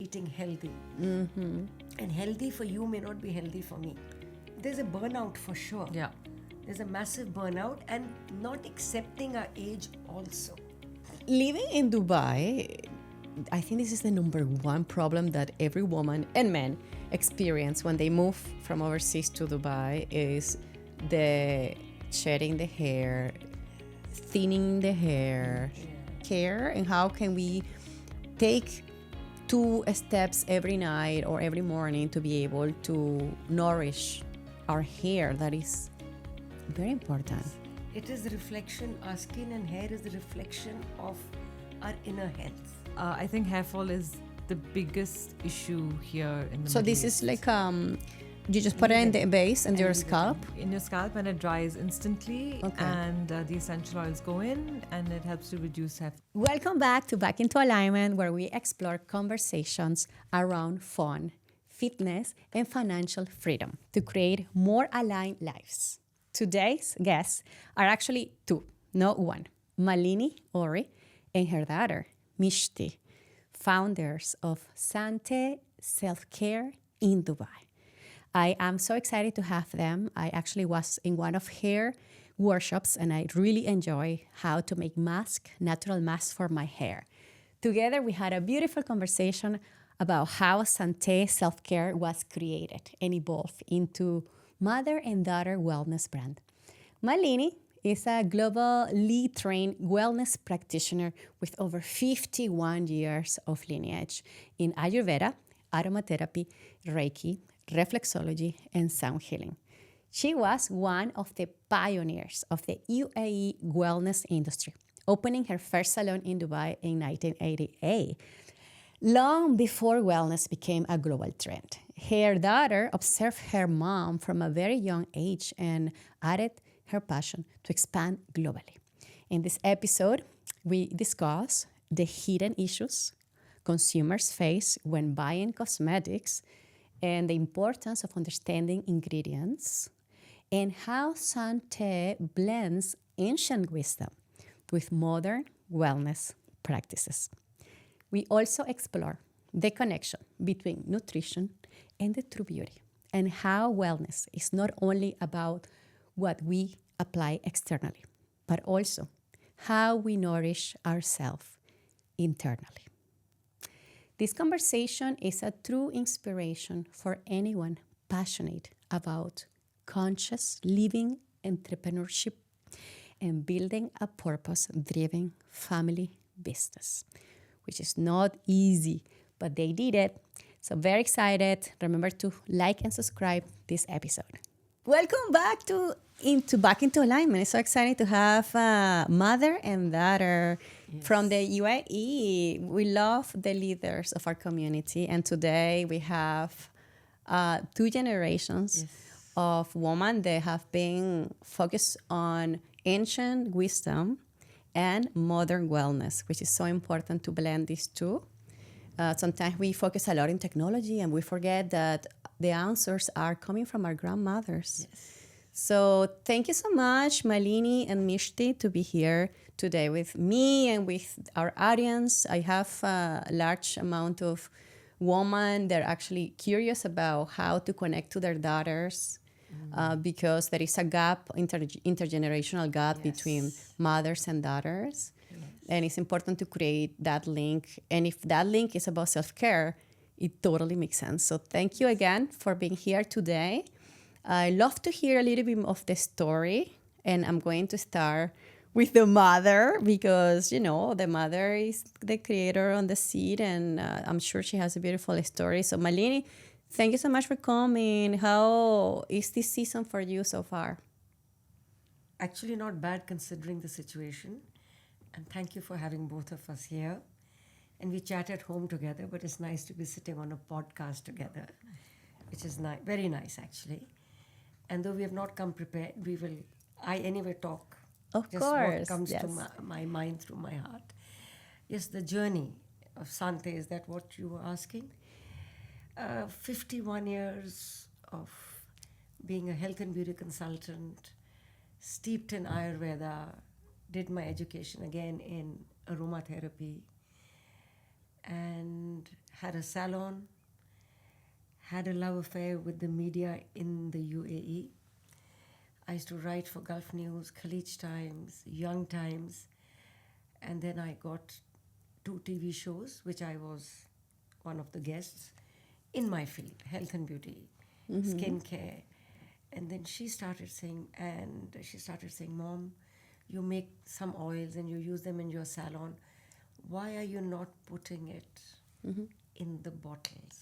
eating healthy. And healthy for you may not be healthy for me. There's a burnout for sure. Yeah. There's a massive burnout and not accepting our age also. Living in Dubai, I think this is the number one problem that every woman and man experience when they move from overseas to Dubai is the shedding the hair, thinning the hair, care, and how can we take 2 steps every night or every morning to be able to nourish our hair. That is very important. It is a reflection, our skin and hair is the reflection of our inner health. I think hair fall is the biggest issue here in the So Middle this is East. like you just put it in the base and your scalp. In your scalp, and it dries instantly. Okay. And the essential oils go in, and it helps to reduce hair. Welcome back to Back into Alignment, where we explore conversations around fun, fitness, and financial freedom to create more aligned lives. Today's guests are actually 2, not 1. Malini Ohri and her daughter, Mishti, founders of Saanté Selfcare in Dubai. I am so excited to have them. I actually was in one of her workshops and I really enjoy how to make natural masks for my hair. Together we had a beautiful conversation about how Saanté Selfcare was created and evolved into mother and daughter wellness brand. Malini is a globally trained wellness practitioner with over 51 years of lineage in Ayurveda, aromatherapy, Reiki, reflexology, and sound healing. She was one of the pioneers of the UAE wellness industry, opening her first salon in Dubai in 1988, long before wellness became a global trend. Her daughter observed her mom from a very young age and added her passion to expand globally. In this episode, we discuss the hidden issues consumers face when buying cosmetics and the importance of understanding ingredients and how Saanté blends ancient wisdom with modern wellness practices. We also explore the connection between nutrition and the true beauty and how wellness is not only about what we apply externally, but also how we nourish ourselves internally. This conversation is a true inspiration for anyone passionate about conscious living, entrepreneurship, and building a purpose-driven family business, which is not easy, but they did it. So very excited. Remember to like and subscribe this episode. Welcome back Back into Alignment. It's so exciting to have mother and daughter from the UAE. We love the leaders of our community, and today we have 2 generations of women that have been focused on ancient wisdom and modern wellness, which is so important to blend these two. Sometimes we focus a lot in technology and we forget that the answers are coming from our grandmothers. Yes. So thank you so much, Malini and Mishti, to be here today with me and with our audience. I have a large amount of women that are actually curious about how to connect to their daughters because there is a gap, intergenerational gap between mothers and daughters. Yes. And it's important to create that link. And if that link is about self-care, it totally makes sense. So thank you again for being here today. I love to hear a little bit of the story, and I'm going to start with the mother because, the mother is the creator on the seed, and I'm sure she has a beautiful story. So Malini, thank you so much for coming. How is this season for you so far? Actually not bad considering the situation, and thank you for having both of us here. And we chat at home together, but it's nice to be sitting on a podcast together, which is very nice actually. And though we have not come prepared, I anyway talk. Of just course, what comes yes. to my mind through my heart. Yes, the journey of Saanté, is that what you were asking? 51 years of being a health and beauty consultant, steeped in Ayurveda, did my education again in aromatherapy, and had a salon, had a love affair with the media in the UAE. I used to write for Gulf News, Khalij Times, Young Times, and then I got 2 TV shows, which I was one of the guests in my field, health and beauty, skincare. And then she started saying, Mom, you make some oils and you use them in your salon. Why are you not putting it in the bottles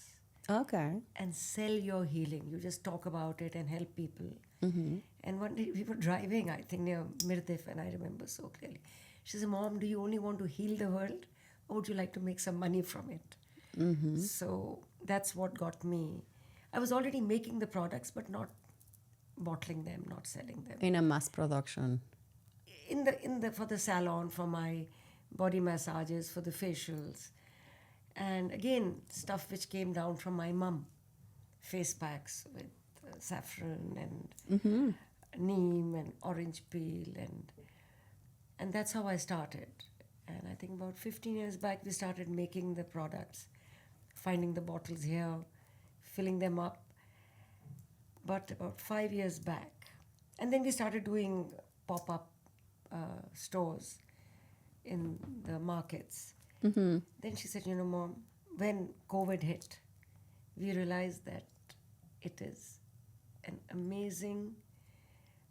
Okay. and sell your healing? You just talk about it and help people. And one day we were driving, I think near Mirdif, and I remember so clearly. She said, Mom, do you only want to heal the world, or would you like to make some money from it? So that's what got me. I was already making the products, but not bottling them, not selling them. In a mass production. For the salon, for my body massages, for the facials, and again stuff which came down from my mum, face packs with saffron and neem and orange peel, and that's how I started. And I think about 15 years back we started making the products, finding the bottles here, filling them up. But about 5 years back, and then we started doing pop-up stores in the markets. Then she said, Mom, when COVID hit, we realized that it is an amazing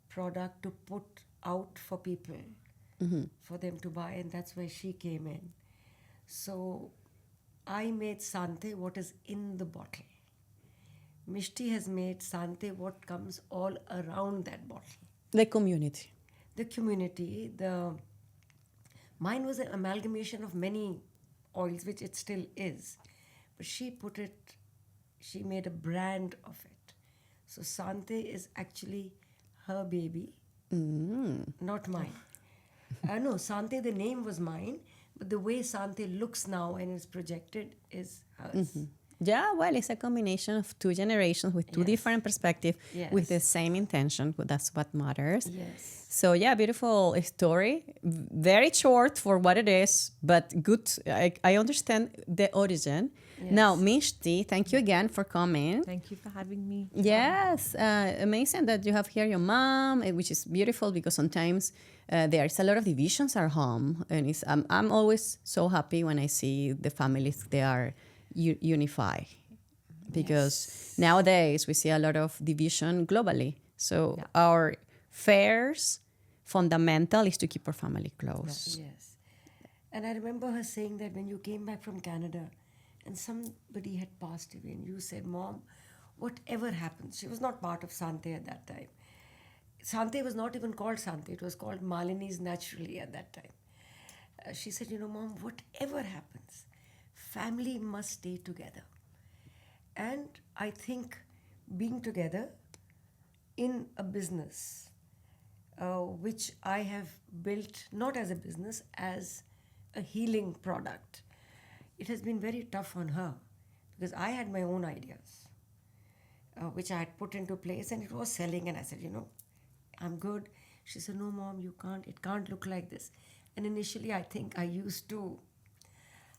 product to put out for people, for them to buy, and that's where she came in. So I made Saanté what is in the bottle. Mishti has made Saanté what comes all around that bottle. The community. The community, mine was an amalgamation of many oils, which it still is. But she made a brand of it. So Saanté is actually her baby, not mine. No, Saanté, the name was mine, but the way Saanté looks now and is projected is hers. Yeah, well, it's a combination of 2 generations with 2 different perspectives with the same intention. But that's what matters. Yes. So, yeah, beautiful story. Very short for what it is, but good. I understand the origin. Yes. Now, Mishti, thank you again for coming. Thank you for having me. Yes, amazing that you have here your mom, which is beautiful because sometimes there's a lot of divisions at home. And I'm always so happy when I see the families, they are unify, because nowadays we see a lot of division globally. So our first fundamental is to keep our family close. Yes. And I remember her saying that when you came back from Canada and somebody had passed away and you said, Mom, whatever happens, she was not part of Saanté at that time. Saanté was not even called Saanté, it was called Malini's Naturally at that time. She said, Mom, whatever happens, family must stay together. And I think being together in a business, which I have built not as a business, as a healing product, it has been very tough on her because I had my own ideas, which I had put into place, and it was selling. And I said, I'm good. She said, no, Mom, you can't. It can't look like this. And initially, I think I used to,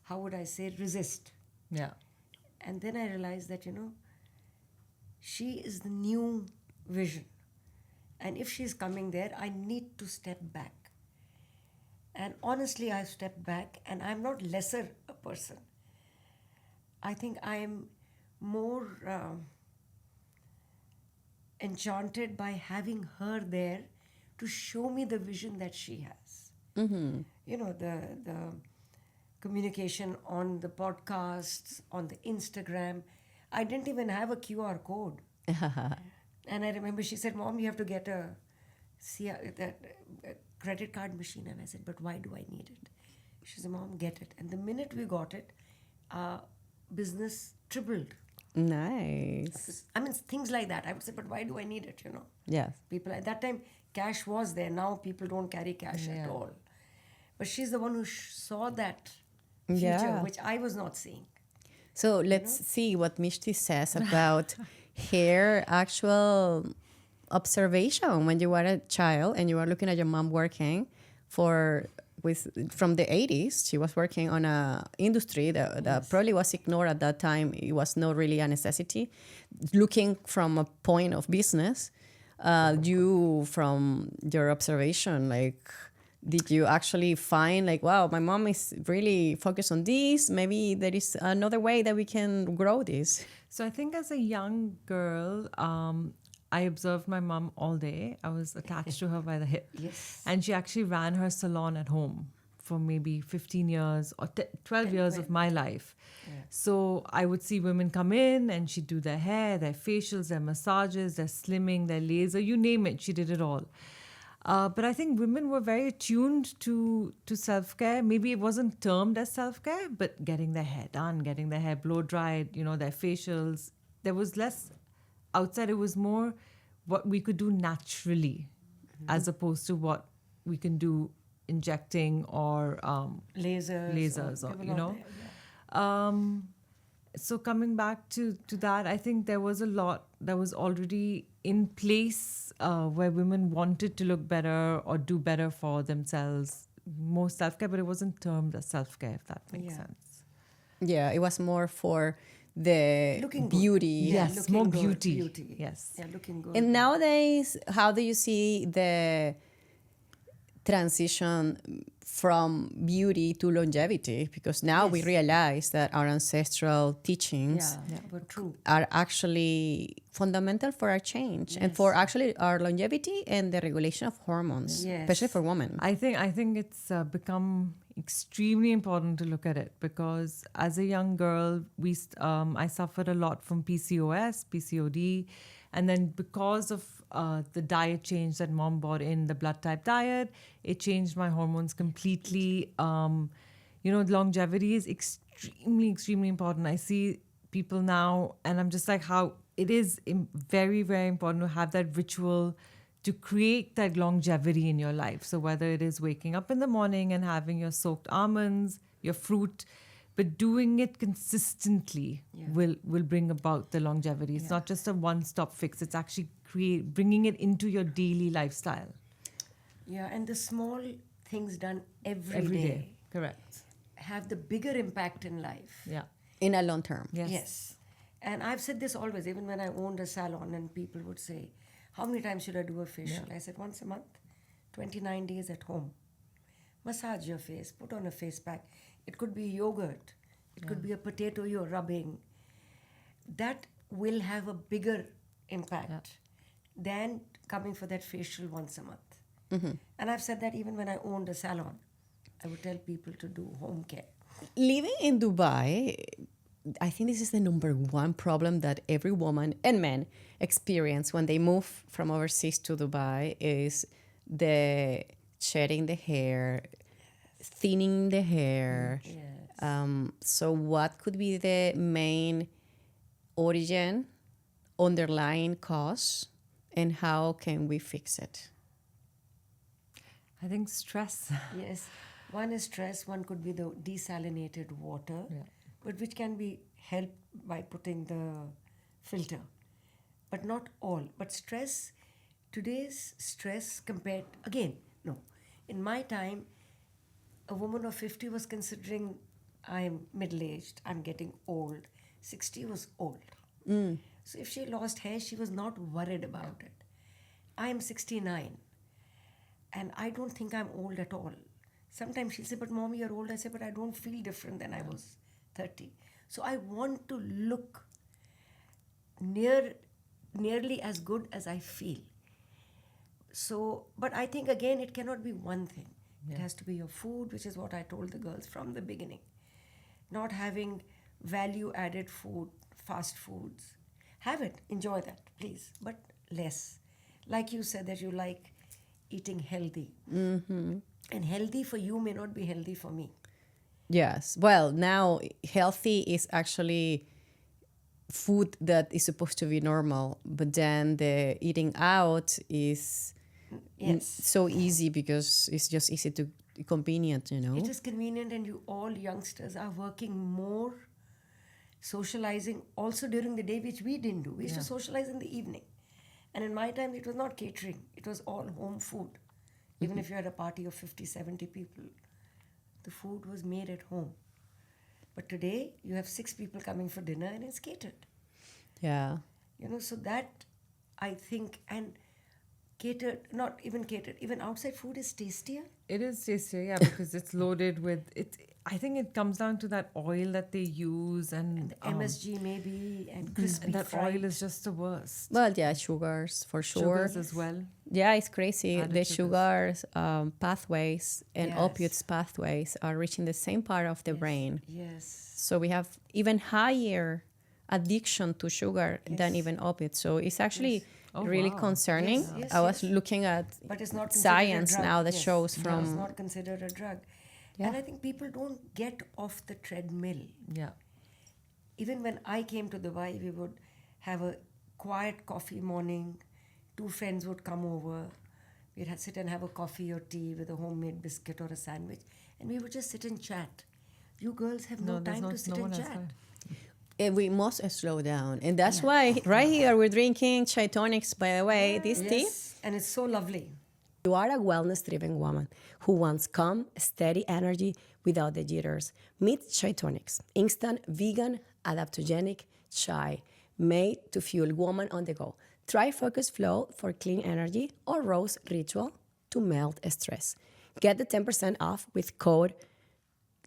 how would I say, resist. Yeah. And then I realized that, she is the new vision. And if she's coming there, I need to step back. And honestly, I stepped back, and I'm not lesser a person. I think I am more enchanted by having her there to show me the vision that she has. The communication on the podcasts, on the Instagram. I didn't even have a QR code. And I remember she said, Mom, you have to get a credit card machine. And I said, but why do I need it? She said, Mom, get it. And the minute we got it, our business tripled. Nice. I mean, things like that. I would say, but why do I need it, Yes. People at that time, cash was there. Now people don't carry cash at all. But she's the one who saw that future, which I was not seeing. So let's see what Mishti says about her actual observation when you were a child and you were looking at your mom working for from the 80s. She was working on a industry that probably was ignored at that time. It was not really a necessity. Looking from a point of business, you, from your observation, like, did you actually find like, wow, my mom is really focused on this, maybe there is another way that we can grow this? So I think as a young girl, I observed my mom all day. I was attached to her by the hip. Yes. And she actually ran her salon at home for maybe 15 years or 12 years of my life. Yeah. So I would see women come in and she'd do their hair, their facials, their massages, their slimming, their laser, you name it, she did it all. But I think women were very attuned to self-care. Maybe it wasn't termed as self-care, but getting their hair done, getting their hair blow-dried, their facials. There was less outside. It was more what we could do naturally as opposed to what we can do injecting or lasers or, people out there, so coming back to that, I think there was a lot that was already in place where women wanted to look better or do better for themselves, more self-care, but it wasn't termed as self-care, if that makes sense. Yeah, it was more for the looking beauty. good. Yes, looking more good, beauty. Yes. Yeah, looking good. And nowadays, how do you see the transition from beauty to longevity? Because now we realize that our ancestral teachings but true. are actually fundamental for our change and for actually our longevity and the regulation of hormones, especially for women. I think it's become extremely important to look at it because as a young girl, I suffered a lot from PCOS, PCOD, and then because of the diet change that mom brought in, the blood type diet, it changed my hormones completely. Longevity is extremely, extremely important. I see people now, and I'm just like, how it is very, very important to have that ritual to create that longevity in your life. So whether it is waking up in the morning and having your soaked almonds, your fruit, but doing it consistently will bring about the longevity. It's not just a one-stop fix. It's actually bringing it into your daily lifestyle. Yeah, and the small things done every Every day day. Correct. have the bigger impact in life. Yeah. In a long term. Yes. And I've said this always, even when I owned a salon and people would say, how many times should I do a facial? I said, once a month, 29 days at home. Massage your face, put on a face pack. It could be yogurt. It could be a potato you're rubbing. That will have a bigger impact than coming for that facial once a month. And I've said that even when I owned a salon. I would tell people to do home care. Living in Dubai, I think this is the number one problem that every woman and man experience when they move from overseas to Dubai is the shedding the hair, thinning the hair. So what could be the main origin, underlying cause, and how can we fix it? I think stress. Yes. One is stress, one could be the desalinated water, but which can be helped by putting the filter. But not all. But stress, today's stress compared, in my time, a woman of 50 was considering I'm middle-aged, I'm getting old. 60 was old. So if she lost hair, she was not worried about it. I am 69 and I don't think I'm old at all. Sometimes she'll say, but mommy, you're old. I say, but I don't feel different than I was 30. So I want to look nearly as good as I feel. So, but I think again, it cannot be one thing. It has to be your food, which is what I told the girls from the beginning. Not having value-added food, fast foods. Have it, enjoy that, please, but less. Like you said that you like eating healthy. And healthy for you may not be healthy for me. Yes. Well, now healthy is actually food that is supposed to be normal, but then the eating out is so easy because it's just easy to convenient, It is convenient, and you all youngsters are working more, socializing also during the day, which we didn't do. We used to socialize in the evening. And in my time, it was not catering. It was all home food. Even if you had a party of 50, 70 people, the food was made at home. But today, you have 6 people coming for dinner and it's catered. Yeah. So that, I think, and catered, not even catered, even outside food is tastier. It is tastier, yeah, because it's loaded with it. I think it comes down to that oil that they use and MSG maybe, and crispy and that fried. oil is just the worst. Well, yeah, sugars for sure. Sugars as well. Yeah, it's crazy. Added The sugars. sugars pathways and Yes. opiates pathways are reaching the same part of the brain. Yes. So we have even higher addiction to sugar than Yes. even opiates. So it's actually Oh, really wow. concerning. Yes, yes, I was yes. looking at But it's not considered science a drug. now that Yes. shows It's from not considered a drug. Yeah. And I think people don't get off the treadmill. Yeah. Even when I came to Dubai, we would have a quiet coffee morning. 2 friends would come over. We'd sit and have a coffee or tea with a homemade biscuit or a sandwich. And we would just sit and chat. You girls have no there's time to sit no and one has chat. time. we must slow down. And that's why right here we're drinking chai tonics, by the way. This tea. Yes, and it's so lovely. You are a wellness-driven woman who wants calm, steady energy without the jitters. Meet Chai Tonics, instant, vegan, adaptogenic chai made to fuel woman on the go. Try Focus Flow for clean energy or Rose Ritual to melt stress. Get the 10% off with code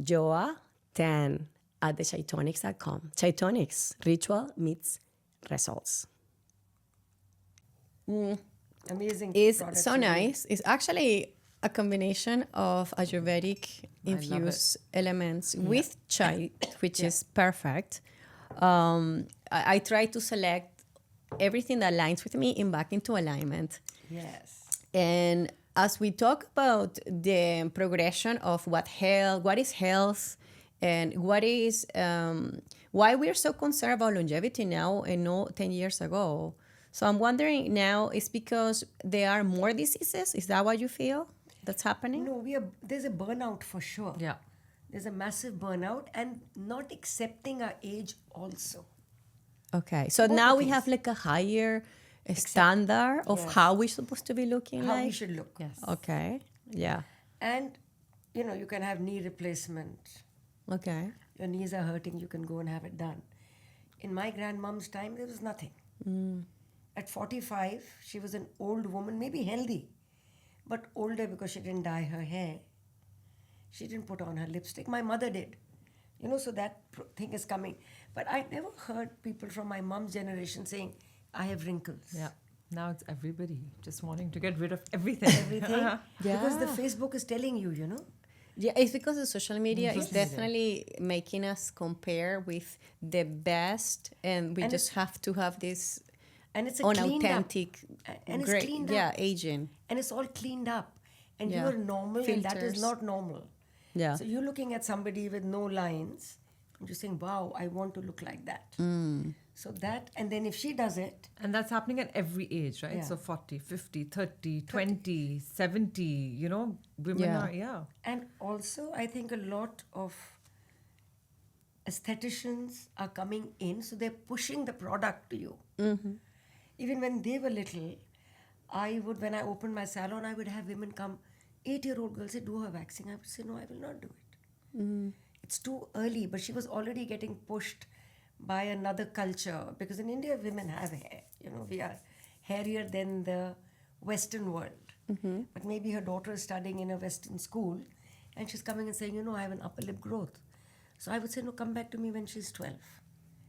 JOA10 at thechaitonics.com. Chai Tonics, ritual meets results. Amazing. It's products so you do. nice. It's actually a combination of Ayurvedic love infused elements with chai, which is perfect. I try to select everything that aligns with me and back into alignment. Yes. And as we talk about the progression of what is health, and what is why we're so concerned about longevity now and not 10 years ago. So I'm wondering now, is because there are more diseases? Is that what you feel that's happening? No, there's a burnout for sure. Yeah. There's a massive burnout and not accepting our age also. Okay, so Both now the we things. have like a higher standard of Yes. how we're supposed to be looking How like? we should look. Yes. Okay, yeah, And, you can have knee replacement. okay. Your knees are hurting, you can go and have it done. In my grandmom's time, there was nothing. At 45, she was an old woman, maybe healthy, but older because she didn't dye her hair. She didn't put on her lipstick. My mother did. So that thing is coming. But I never heard people from my mom's generation saying, I have wrinkles. Yeah. Now it's everybody just wanting to get rid of everything. Everything. Because the Yeah. Facebook is telling you, Yeah, it's because of social media is definitely making us compare with the best, and we And just have to have this And it's a cleaned up. unauthentic, And it's great, cleaned yeah, up. aging. And it's all cleaned up. And Yeah. you're normal and that is Filters. not normal. Yeah. So you're looking at somebody with no lines and you're saying, wow, I want to look like that. So that, and then if she does it, And that's happening at every age, right? Yeah. So 40, 50, 30, 20, 70, women Yeah. are, and also I think a lot of aestheticians are coming in, so they're pushing the product to you. Even when they were little, when I opened my salon, I would have women come, 8-year-old girl say, do her waxing. I would say, no, I will not do it. It's too early, but she was already getting pushed by another culture, because in India, women have hair. We are hairier than the Western world. But maybe her daughter is studying in a Western school, and she's coming and saying, I have an upper lip growth. So I would say, no, come back to me when she's 12.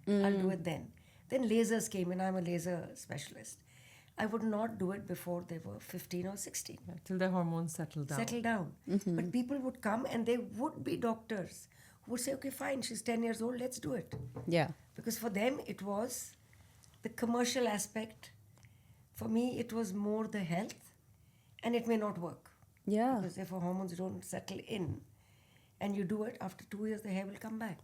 I'll do it then. Then lasers came in. I'm a laser specialist. I would not do it before they were 15 or 16. till their hormones settle down. Settle down. But people would come and they would be doctors who would say, okay, fine, she's 10 years old, let's do it. Yeah. Because for them, it was the commercial aspect. For me, it was more the health, and it may not work. Yeah. Because if our hormones don't settle in and you do it, after 2 years, the hair will come back.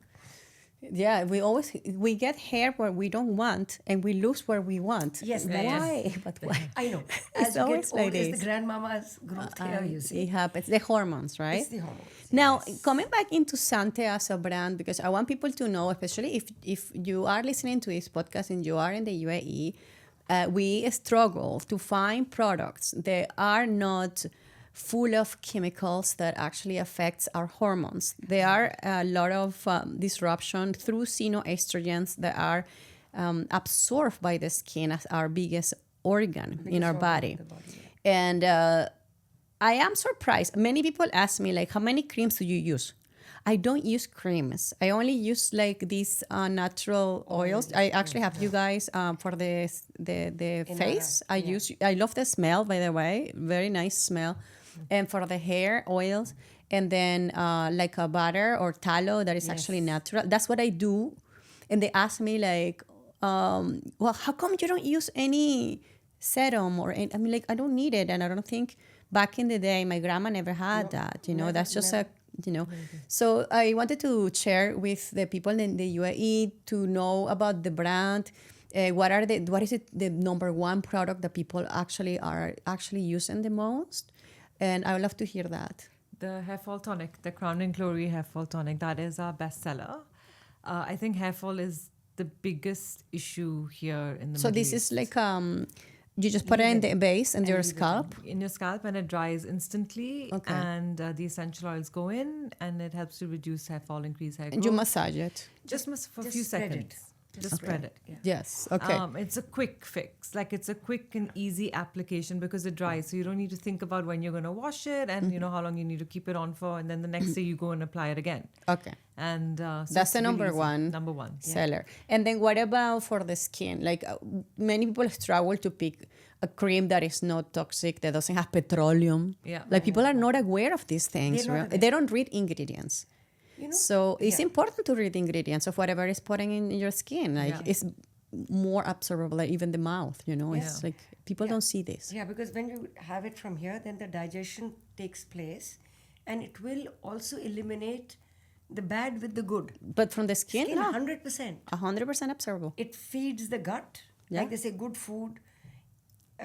Yeah, we get hair where we don't want, and we lose where we want. Yes, that why? But why? I know. It's As you always get old, like it's this. the grandmama's growth hair, you see. It happens. The hormones, right? It's the hormones. Now, yes. coming back into Saanté as a brand, because I want people to know, especially if you are listening to this podcast and you are in the UAE, we struggle to find products that are not full of chemicals that actually affects our hormones. There are a lot of disruption through xenoestrogens that are absorbed by the skin as our biggest organ in our body. And I am surprised. Many people ask me, like, how many creams do you use? I don't use creams. I only use like these natural oils. I actually have you guys for the face. I love the smell, by the way, very nice smell. And for the hair, oils, and then like a butter or tallow that is actually natural. That's what I do. And they ask me like, well, how come you don't use any serum or any, I mean, like, I don't need it. And I don't think back in the day, my grandma never had that, that's just So I wanted to share with the people in the UAE to know about the brand. What is the number one product that people are using the most? And I would love to hear that. The hair fall tonic, the Crown and Glory hair fall tonic, that is our bestseller. I think hair fall is the biggest issue here in the So Middle this East. is like you just put it in the base and your scalp. In your scalp, and it dries instantly. Okay. And the essential oils go in, and it helps to reduce hair fall, increase hair growth. And you massage it. Just for a Just few spread seconds. it. Just spread it. Yeah. Yes. Okay. It's a quick fix. Like, it's a quick and easy application because it dries. So you don't need to think about when you're going to wash it and how long you need to keep it on for. And then the next day you go and apply it again. Okay. And so That's it's the number really easy. one. Number one. Seller. And then what about for the skin? Like many people struggle to pick a cream that is not toxic, that doesn't have petroleum. Yeah. Like people are not aware of these things. They're not aware. They don't read ingredients. So it's important to read ingredients of whatever is putting in your skin. Like it's more absorbable, like even the mouth, It's like people don't see this. Yeah, because when you have it from here, then the digestion takes place, and it will also eliminate the bad with the good. But from the skin, no. 100%. 100% absorbable. It feeds the gut. Yeah. Like they say, good food.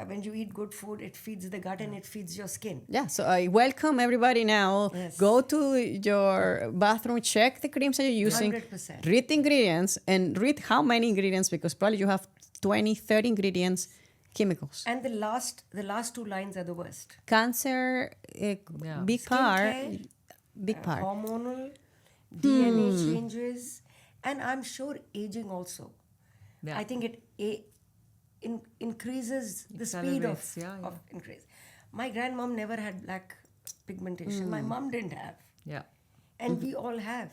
When you eat good food, it feeds the gut and it feeds your skin. Yeah, so I welcome everybody now. Yes. Go to your bathroom, check the creams that you're using. 100%. Read the ingredients and read how many ingredients, because probably you have 20, 30 ingredients, chemicals. And the last two lines are the worst. Cancer, big part. Skincare, Big part. Hormonal, DNA changes, and I'm sure aging also. Yeah. I think it increases the speed of Accelerates, yeah. increase. My grandmom never had black pigmentation. My mom didn't have. Yeah. And we all have.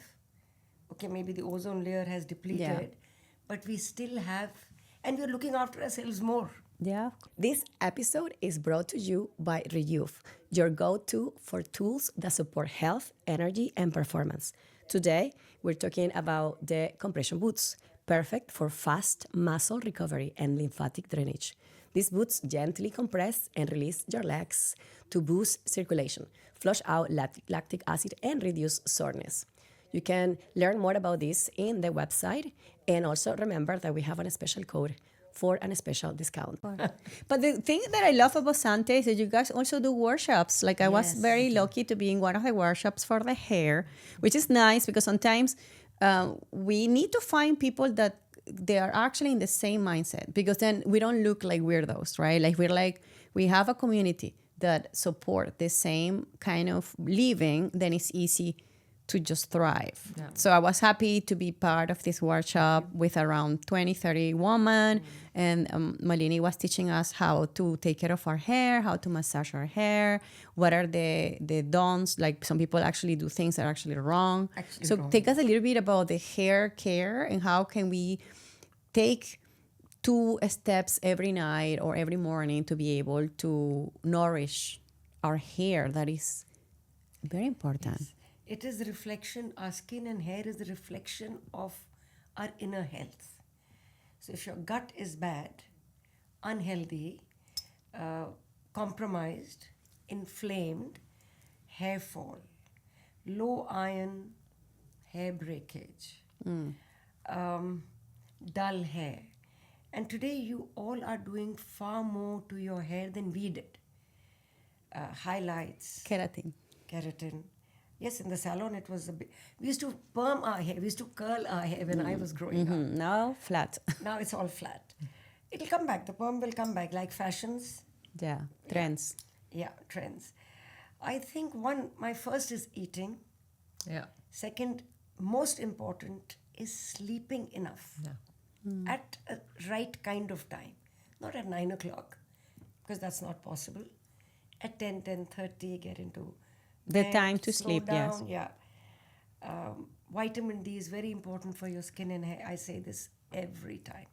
Okay, maybe the ozone layer has depleted, but we still have, and we're looking after ourselves more. Yeah. This episode is brought to you by Rejuve, your go-to for tools that support health, energy, and performance. Today, we're talking about the compression boots, perfect for fast muscle recovery and lymphatic drainage. These boots gently compress and release your legs to boost circulation, flush out lactic acid, and reduce soreness. You can learn more about this in the website, and also remember that we have a special code for a special discount. But the thing that I love about Saanté is that you guys also do workshops. Like I was very lucky to be in one of the workshops for the hair, which is nice because sometimes we need to find people that they are actually in the same mindset, because then we don't look like weirdos, right? Like we have a community that support the same kind of living, then it's easy to just thrive. Yeah. So I was happy to be part of this workshop with around 20, 30 women. And Malini was teaching us how to take care of our hair, how to massage our hair, what are the don'ts. Like some people actually do things that are actually wrong. Take us a little bit about the hair care and how can we take 2 steps every night or every morning to be able to nourish our hair. That is very important. Yes. It is a reflection, our skin and hair is a reflection of our inner health. So if your gut is bad, unhealthy, compromised, inflamed, hair fall, low iron, hair breakage, dull hair. And today you all are doing far more to your hair than we did. Highlights. Keratin. Yes, in the salon it was a bit. We used to perm our hair. We used to curl our hair when I was growing up. Now flat. Now it's all flat. It'll come back. The perm will come back, like fashions. Yeah, trends. Yeah, trends. I think my first is eating. Yeah. Second, most important is sleeping enough Yeah. at a right kind of time. Not at 9 o'clock, because that's not possible. At 10, 10:30, get into The bed, time to slow sleep, yes. down, yeah. Vitamin D is very important for your skin and hair. I say this every time.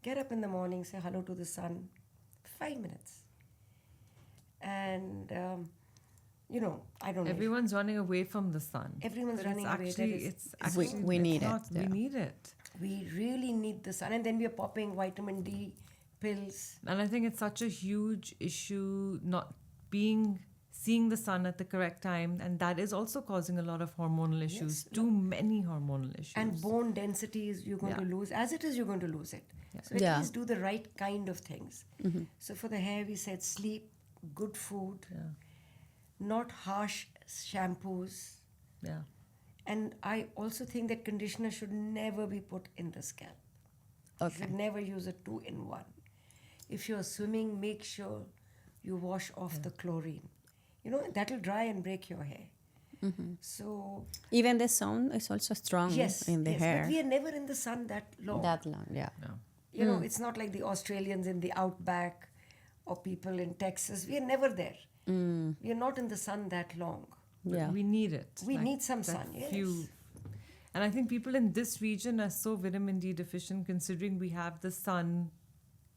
Get up in the morning, say hello to the sun, 5 minutes. And, I don't know. Everyone's running away from the sun. Everyone's But running it's away. actually, That is- it's We- actually, we it's need it, not- yeah. We need it. We really need the sun. And then we are popping vitamin D pills. And I think it's such a huge issue not seeing the sun at the correct time, and that is also causing a lot of hormonal issues. Too many hormonal issues. And bone density is you're going to Yeah. lose. As it is, you're going to lose it. So at Yeah. least do the right kind of things. So for the hair, we said sleep, good food, not harsh shampoos. Yeah. And I also think that conditioner should never be put in the scalp. You Okay. should never use a 2-in-1. If you're swimming, make sure you wash off the chlorine. That'll dry and break your hair. So, Even the sun is also strong yes, in the yes, hair. but we are never in the sun that long. That long, yeah. It's not like the Australians in the outback or people in Texas. We are never there. We are not in the sun that long. But Yeah. we need it. We need some that sun, yes. And I think people in this region are so vitamin D deficient, considering we have the sun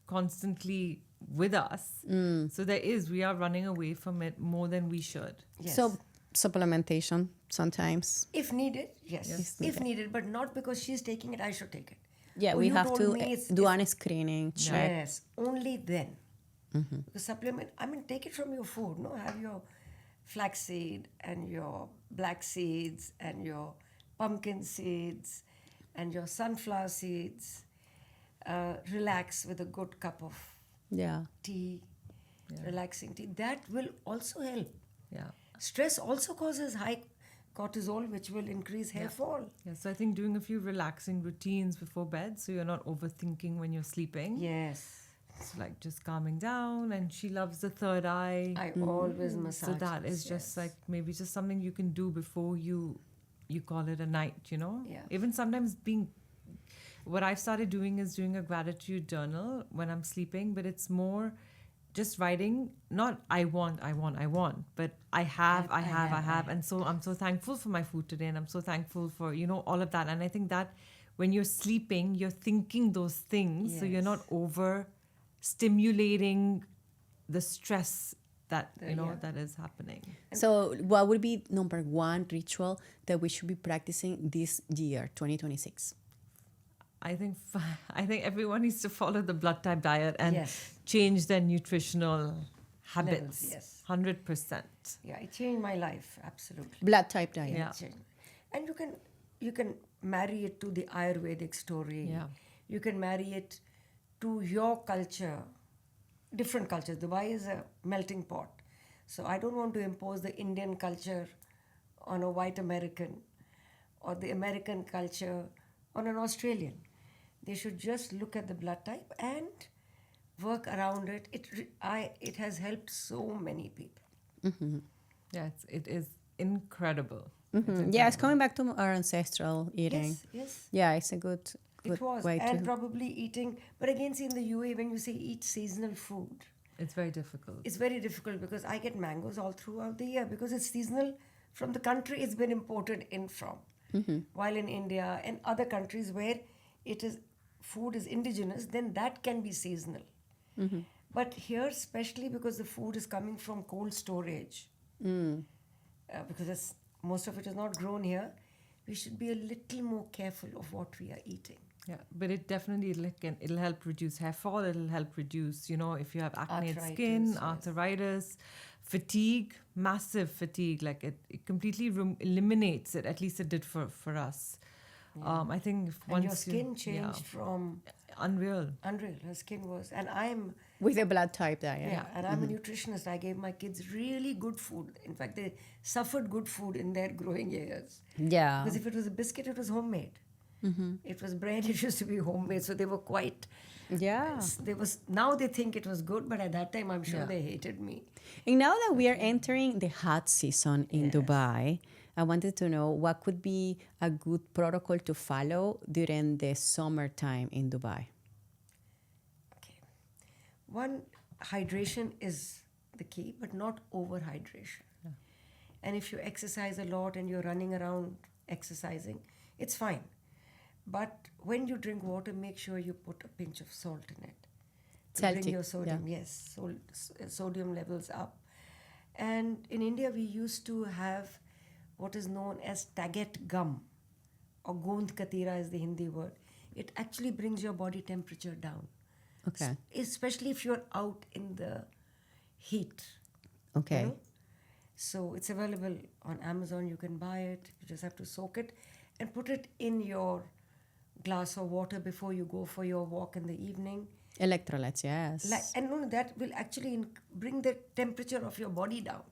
constantly with us. So we are running away from it more than we should. Yes. So supplementation sometimes. If needed, yes. Yes. If needed, but not because she's taking it, I should take it. Yeah, Oh, we you have told to me it's- do a screening check. Yes, only then. The supplement, take it from your food, no? Have your flaxseed and your black seeds and your pumpkin seeds and your sunflower seeds. Relax with a good cup of Yeah. tea, relaxing tea. That will also help. Yeah. Stress also causes high cortisol, which will increase hair fall. Yeah. So I think doing a few relaxing routines before bed, so you're not overthinking when you're sleeping. Yes. So like just calming down, and she loves the third eye. I always massage. So that this, is just yes. like maybe just something you can do before you call it a night, Yeah. Even sometimes what I've started doing is doing a gratitude journal when I'm sleeping, but it's more just writing, not I want, but I have. And so I'm so thankful for my food today, and I'm so thankful for, all of that. And I think that when you're sleeping, you're thinking those things, so you're not over stimulating the stress that that is happening. So what would be number one ritual that we should be practicing this year, 2026? I think everyone needs to follow the blood type diet and Yes. change their nutritional habits. Levels, yes. 100%. Yeah, it changed my life, absolutely. Blood type diet. Yeah. It changed. And you can marry it to the Ayurvedic story. Yeah. You can marry it to your culture, different cultures. Dubai is a melting pot. So I don't want to impose the Indian culture on a white American or the American culture on an Australian. They should just look at the blood type and work around it. It has helped so many people. Yeah, it is incredible. Yeah, it's coming back to our ancestral eating. Yes, yes. Yeah, it's a good It was. way And to... probably eating, but again, see in the UAE, when you say eat seasonal food, It's very difficult. it's very difficult because I get mangoes all throughout the year because it's seasonal from the country it's been imported in from. While in India and other countries where food is indigenous, then that can be seasonal. But here, especially because the food is coming from cold storage, because most of it is not grown here, we should be a little more careful of what we are eating. Yeah, but it definitely it'll help reduce hair fall. It'll help reduce, if you have acne skin, Arthritis, yes. arthritis, fatigue, massive fatigue. Like it completely eliminates it. At least it did for us. I think if And once your skin changed yeah, from unreal. unreal. Her skin was, and I'm With a blood type diet. yeah, and I'm a nutritionist. I gave my kids really good food. In fact, they suffered good food in their growing years. Yeah. Because if it was a biscuit, it was homemade. It was bread. It used to be homemade, so they were quite. Yeah. Now they think it was good, but at that time I'm sure they hated me. And now that we are entering the hot season in Dubai, I wanted to know what could be a good protocol to follow during the summertime in Dubai. Okay. One, hydration is the key, but not overhydration. And if you exercise a lot and you're running around exercising, it's fine. But when you drink water, make sure you put a pinch of salt in it. To bring Celtic, your sodium, yes, sodium levels up. And in India, we used to have what is known as taget gum, or gond katira is the Hindi word. It actually brings your body temperature down. Okay. Especially if you're out in the heat. Okay. You know? So it's available on Amazon. You can buy it. You just have to soak it and put it in your glass of water before you go for your walk in the evening. Electrolytes, yes. And no, that will actually bring the temperature of your body down.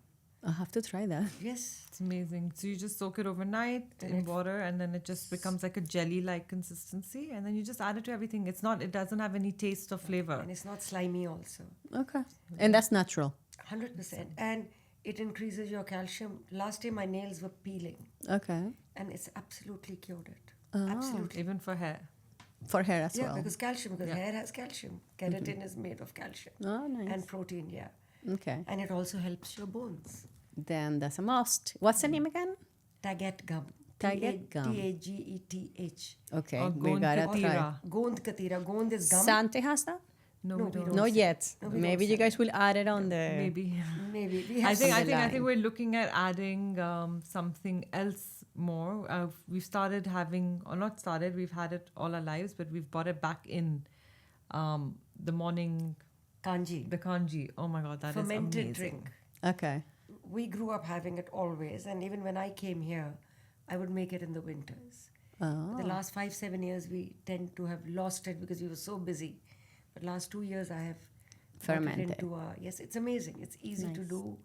I'll have to try that. Yes. It's amazing. So you just soak it overnight in water, and then it just becomes like a jelly-like consistency, and then you just add it to everything. It doesn't have any taste or flavor. And it's not slimy also. Okay. And that's natural. 100%. And it increases your calcium. Last time my nails were peeling, Okay. and it's absolutely cured it. Oh. Absolutely. Even for hair. For hair as Yeah, well. because hair has calcium. Keratin is made of calcium. Oh, nice. And protein, yeah. Okay. And it also helps your bones. Then that's a must. What's the name again? Taget gum. Taget gum. Tageth. Okay. Or We gond gotta try. katira. Gond katira. Gond is gum. Saanté has that? No, No, we we don't. don't. Not sell yet. No, we Maybe don't you sell guys will add it on the. Maybe. Maybe. We I have think on the I line. think we're looking at adding something else more. We've started having, or not started. We've had it all our lives, but we've brought it back in. The morning, kanji. the kanji. Oh my God, that is Fermented amazing. drink. Okay. We grew up having it always. And even when I came here, I would make it in the winters. Oh. The last 5-7 years, we tend to have lost it because we were so busy. But last 2 years, I have got it Fermented. into yes, it's amazing. It's easy to Nice. do,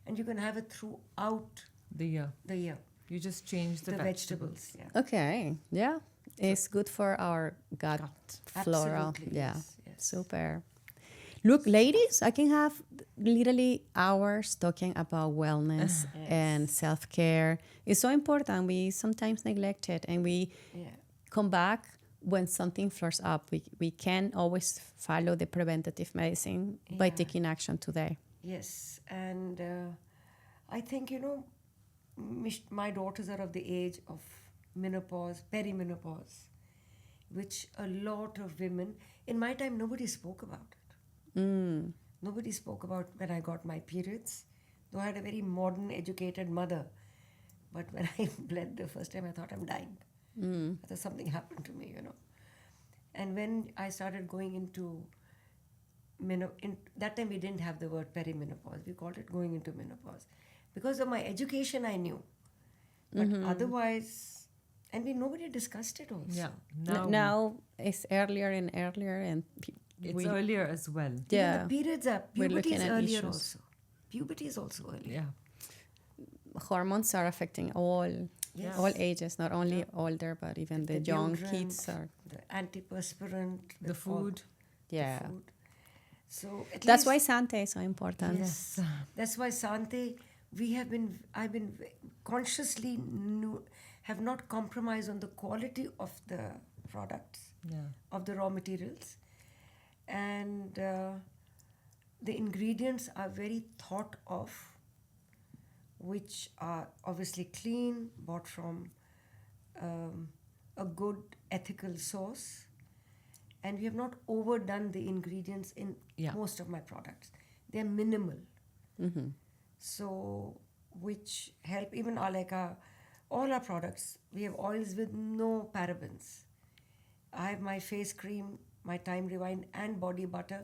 and you can have it throughout The year. the year. You just change the, vegetables. Yeah. Okay. Yeah. It's good for our gut flora. Absolutely, Yeah. yes, yes. Super. Look, ladies, I can have literally hours talking about wellness and self-care. It's so important. We sometimes neglect it, and we Yeah. come back when something flares up. We can always follow the preventative medicine by Yeah. taking action today. Yes, and I think, my daughters are of the age of menopause, perimenopause, which a lot of women, in my time, nobody spoke about it. Nobody spoke about when I got my periods, though I had a very modern, educated mother. But when I bled the first time, I thought I'm dying. I thought something happened to me, And when I started going into that time we didn't have the word perimenopause. We called it going into menopause. Because of my education, I knew. But otherwise, and nobody discussed it also. Yeah. Now it's earlier and earlier, and It's earlier as well. Even yeah, the periods are, We're puberty looking is at earlier issues. also. Puberty is also earlier. Yeah. hormones are affecting all Yes. all ages, not only older, but even the young deodorant, kids are. the antiperspirant, The food. Yeah, food. So at that's why least- Saanté is so important. Yes. That's why Saanté, I've been consciously have not compromised on the quality of the products, Yeah. of the raw materials. And the ingredients are very thought of, which are obviously clean, bought from a good ethical source. And we have not overdone the ingredients in Yeah. most of my products. They're minimal. So, which help even all our products. We have oils with no parabens. I have my face cream, my Time Rewind, and body butter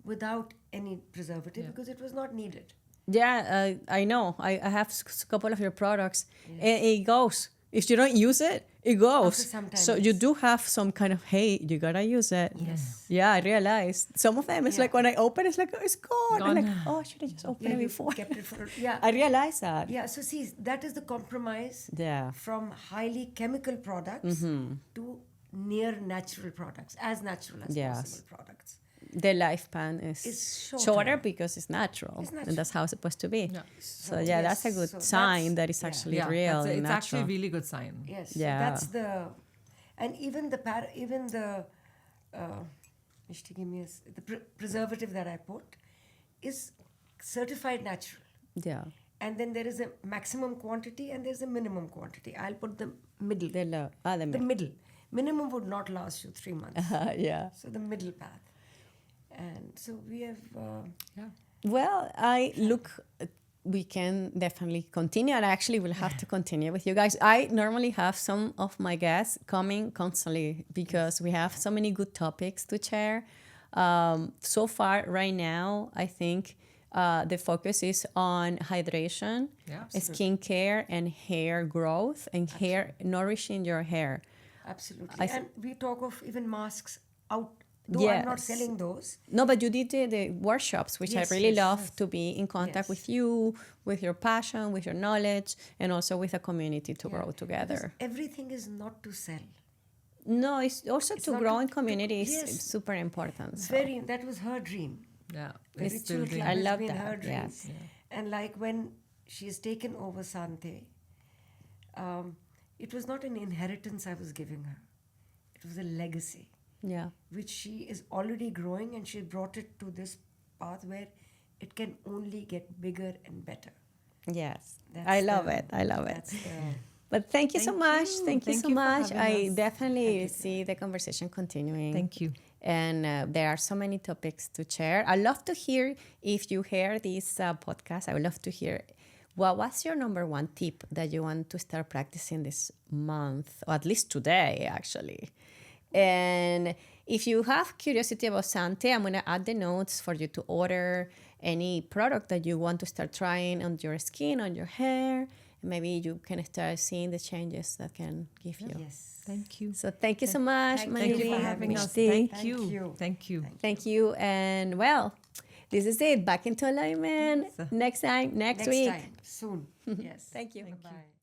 without any preservative because it was not needed. Yeah, I know. I have a couple of your products, and it goes. If you don't use it, it goes. After some time, So you yes. do have some kind of, hey, you gotta use it. Yes. Yeah, I realized. Some of them, it's Yeah. like when I open, it's like, oh, it's gone. I'm Gone. like, oh, I should have just opened Yeah, it you before. kept it for, yeah. I realized that. Yeah, so see, that is the compromise Yeah. from highly chemical products to near natural products, as natural as Yes. possible products. The lifespan is It's shorter. shorter. because it's natural. It's natural. And that's how it's supposed to be. Yeah. So, yeah, that's a good so sign that's- that it's yeah. actually Yeah, real it's and actually a natural. really good sign. Yes, Yeah. so that's the, and even the Mishti, give me the preservative that I put is certified natural. Yeah. And then there is a maximum quantity and there's a minimum quantity. I'll put the middle. The The middle. Minimum would not last you 3 months. yeah. So the middle path. And so we have, Yeah. Well, we can definitely continue, and I actually will have to continue with you guys. I normally have some of my guests coming constantly because we have so many good topics to share. So far, right now, I think the focus is on hydration, Yeah. skincare, and hair growth, and hair nourishing your hair. absolutely. And we talk of even masks out, though I'm not Yes. selling those. No, but you did the workshops, which Yes, I really yes, love yes. to be in contact Yes. with you, with your passion, with your knowledge, and also with a community to grow Because together. everything is not to sell. No, it's also It's to not grow to- in community is yes. super important. It's so. very, that was her dream. Yeah. The It's ritual still club I has love been that, her dream. yes. And like when she has taken over Saanté, it was not an inheritance I was giving her. It was a legacy, Yeah. which she is already growing, and she brought it to this path where it can only get bigger and better. Yes. That's I love the- it. I love it. That's the, But thank you so Thank much. you. Thank you Thank so you for much. having I us. definitely see the conversation continuing. Thank you. And there are so many topics to share. I love to hear if you hear this podcast. I would love to hear what's your number one tip that you want to start practicing this month, or at least today, actually. And if you have curiosity about Saanté, I'm going to add the notes for you to order any product that you want to start trying on your skin, on your hair. Maybe you can start seeing the changes that can give you. yes. Thank you. So thank you so much, Thank Thank you Malini for Malini having us. Mishti. Thank Thank you. you. Thank you. Thank you. And well, this is it. Back into alignment next time, next Next week. time, soon. Yes. Thank you. Bye.